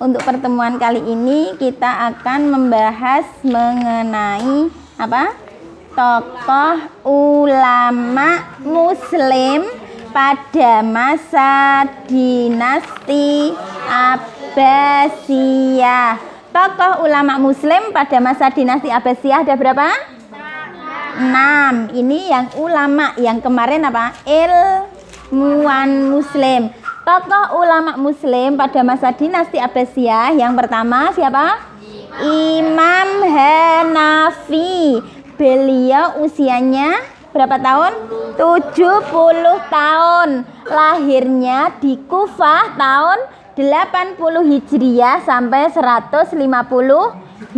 Untuk pertemuan kali ini kita akan membahas mengenai apa? Tokoh ulama Muslim pada masa dinasti Abbasiyah. Tokoh ulama Muslim pada masa dinasti Abbasiyah ada berapa? 6. Ini yang ulama, yang kemarin apa? Ilmuwan Muslim. Tokoh ulama Muslim pada masa dinasti Abbasiyah yang pertama siapa? Imam Hanafi. Beliau usianya berapa tahun? 70 tahun. Lahirnya di Kufah tahun 80 Hijriah sampai 150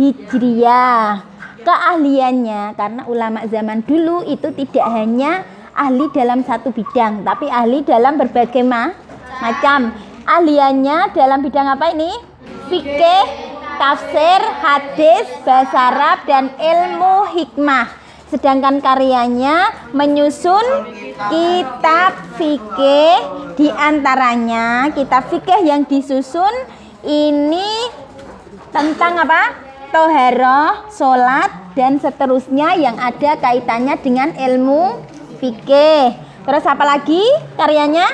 Hijriah. Keahliannya, karena ulama zaman dulu itu tidak hanya ahli dalam satu bidang, tapi ahli dalam berbagai macam. Ahliannya dalam bidang apa ini? Fikih, tafsir, hadis, bahasa Arab, dan ilmu hikmah. Sedangkan karyanya menyusun kitab fikih, diantaranya kitab fikih yang disusun ini tentang apa? Toharoh, sholat, dan seterusnya yang ada kaitannya dengan ilmu fikih. Terus apa lagi karyanya?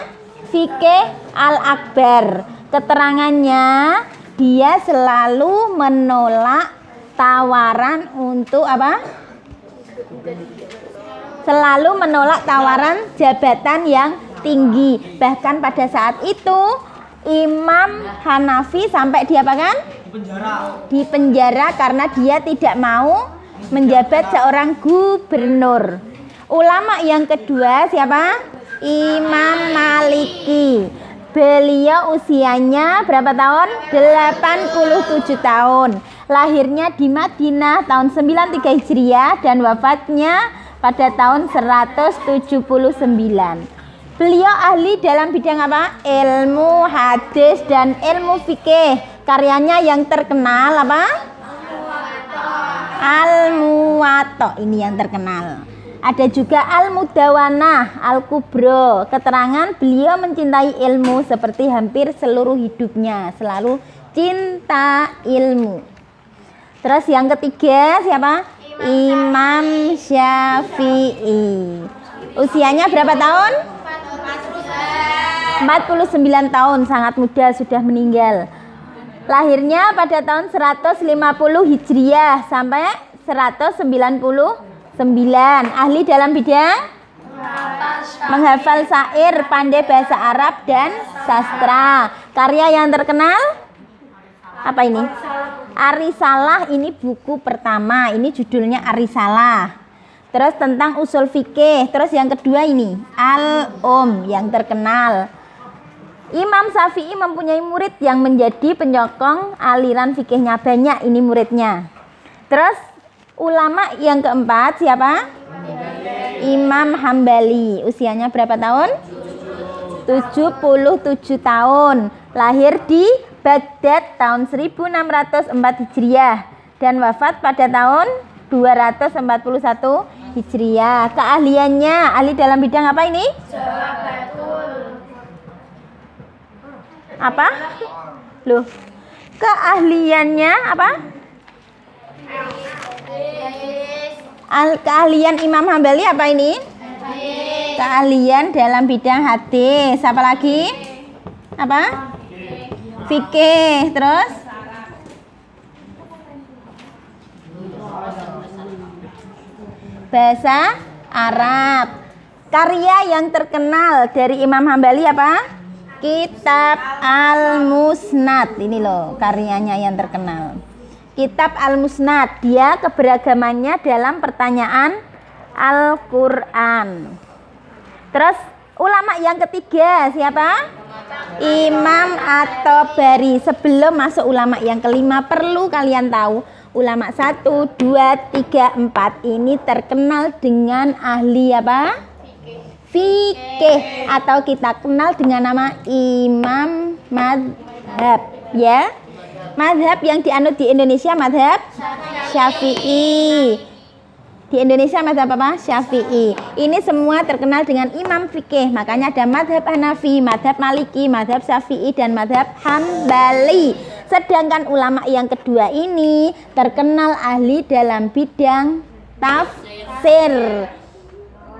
Fikih Al-Akbar. Keterangannya, dia selalu menolak tawaran untuk apa? Selalu menolak tawaran jabatan yang tinggi. Bahkan pada saat itu Imam Hanafi sampai diapakan? Di penjara karena dia tidak mau menjabat seorang gubernur. Ulama yang kedua siapa? Imam Maliki. Beliau usianya berapa tahun? 87 tahun. Lahirnya di Madinah tahun 93 Hijriah dan wafatnya pada tahun 179. Beliau ahli dalam bidang apa? Ilmu hadis dan ilmu fikih. Karyanya yang terkenal apa? Al-Muwatta. Ini yang terkenal. Ada juga Al-Mudawanah, Al-Kubro. Keterangan beliau mencintai ilmu seperti hampir seluruh hidupnya. Selalu cinta ilmu. Terus yang ketiga siapa? Imam Syafi'i. Usianya berapa tahun? 49 tahun, sangat muda sudah meninggal. Lahirnya pada tahun 150 Hijriah sampai 199. Ahli dalam bidang menghafal syair, pandai bahasa Arab dan sastra. Karya yang terkenal apa ini? Ar-Risalah, ini buku pertama. Ini judulnya Ar-Risalah. Terus tentang usul fikih. Terus yang kedua ini yang terkenal. Imam Syafi'i mempunyai murid yang menjadi penyokong aliran fikihnya, banyak ini muridnya. Terus ulama yang keempat siapa? Imam Hambali. Usianya berapa tahun? 77 tahun. Lahir di Baghdad tahun 1604 Hijriah dan wafat pada tahun 241 Hijriah. Keahliannya ahli dalam bidang apa ini? Apa? Loh. Keahliannya apa? Keahlian Imam Hambali apa ini? Keahlian dalam bidang hadis. Apa lagi? Apa? Fikih. Terus? Bahasa Arab. Karya yang terkenal dari Imam Hambali apa? Kitab Al-Musnad. Ini loh karyanya yang terkenal. Kitab Al-Musnad. Dia keberagamannya dalam pertanyaan Al-Quran. Terus ulama yang ketiga siapa? Imam At-Tabari. Sebelum masuk ulama yang kelima, perlu kalian tahu ulama 1, 2, 3, 4 ini terkenal dengan ahli apa? Fikih, atau kita kenal dengan nama Imam Madhab, ya. Madhab yang dianut di Indonesia madhab Syafi'i. Di Indonesia mazhab apa? Syafi'i. Ini semua terkenal dengan imam fikih. Makanya ada mazhab Hanafi, mazhab Maliki, mazhab Syafi'i, dan mazhab Hambali. Sedangkan ulama yang kedua ini terkenal ahli dalam bidang tafsir.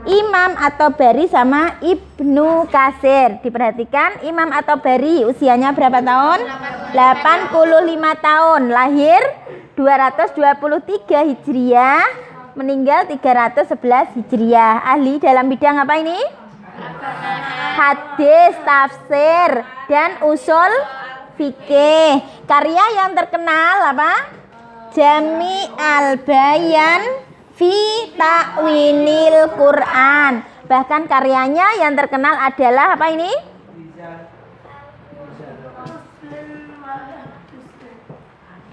Imam At-Tabari sama Ibnu Katsir. Diperhatikan, Imam At-Tabari usianya berapa tahun? 85 tahun. Lahir 223 Hijriah, meninggal 311 Hijriah. Ahli dalam bidang apa ini? Hadis, tafsir, dan usul fikih. Karya yang terkenal apa? Jami al-Bayan fi Ta'wilil Quran. Bahkan karyanya yang terkenal adalah apa ini?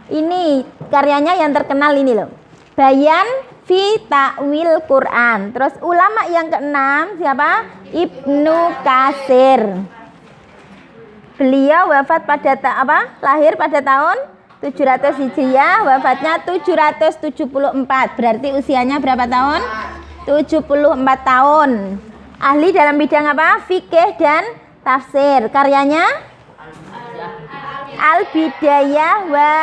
Ini karyanya yang terkenal ini loh. Bayan fi Ta'wil Quran. Terus ulama yang keenam siapa? Ibnu Katsir. Beliau wafat pada lahir pada tahun 700 Hijriah, wafatnya 774. Berarti usianya berapa tahun? 74 tahun. Ahli dalam bidang apa? Fikih dan tafsir. Karyanya Al-Bidayah wa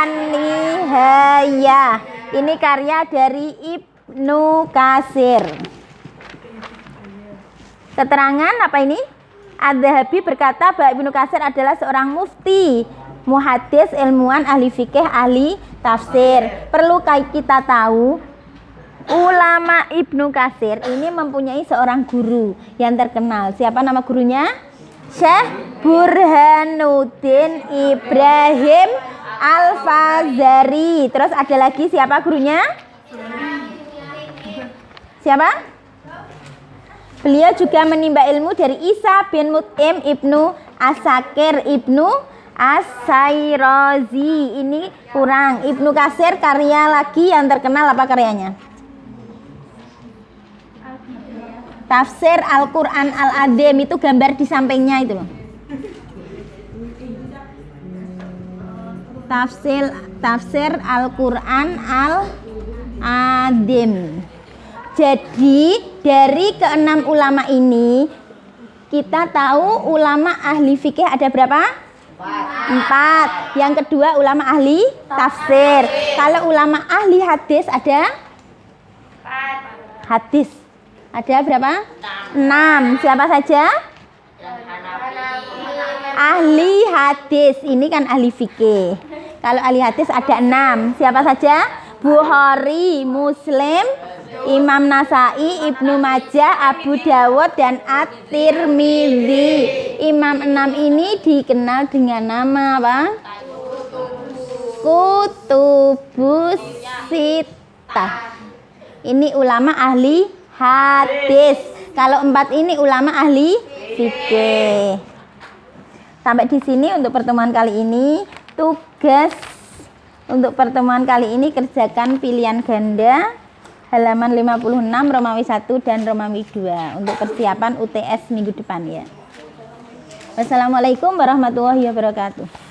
An-Nihayah. Ini karya dari Ibnu Katsir. Keterangan apa ini? Adz-Dzahabi berkata bahwa Ibnu Katsir adalah seorang mufti, muhaddis, ilmuwan, ahli fikih, ahli tafsir. Perlu kita tahu, ulama Ibnu Katsir ini mempunyai seorang guru yang terkenal. Siapa nama gurunya? Syekh Burhanuddin Ibrahim Al-Fazari. Terus ada lagi siapa gurunya? Siapa? Beliau juga menimba ilmu dari Isa bin Mut'im Ibnu Asakir Ibnu As-Sairazi. Ini kurang. Ibnu Katsir karya lagi yang terkenal apa karyanya? Tafsir Al-Quran Al-Azim, itu gambar di sampingnya itu loh. Tafsir Al-Quran Al-Azim. Jadi dari keenam ulama ini kita tahu ulama ahli fikih ada berapa? 4. Yang kedua ulama ahli tafsir. Kalau ulama ahli hadis ada? Hadis ada berapa? 6. Siapa saja? Ahli hadis. Ini kan ahli fikih. Kalau ahli hadis ada 6. Siapa saja? Bukhari, Muslim, Imam Nasai, Ibnu Majah, Abu Dawud, dan At-Tirmidzi. Imam 6 ini dikenal dengan nama apa? Kutubus Sittah. Ini ulama ahli hadis. Kalau 4 ini ulama ahli fikih. Sampai di sini untuk pertemuan kali ini. Tugas untuk pertemuan kali ini kerjakan pilihan ganda halaman 56, Romawi 1 dan Romawi 2 untuk persiapan UTS minggu depan ya. Wassalamualaikum warahmatullahi wabarakatuh.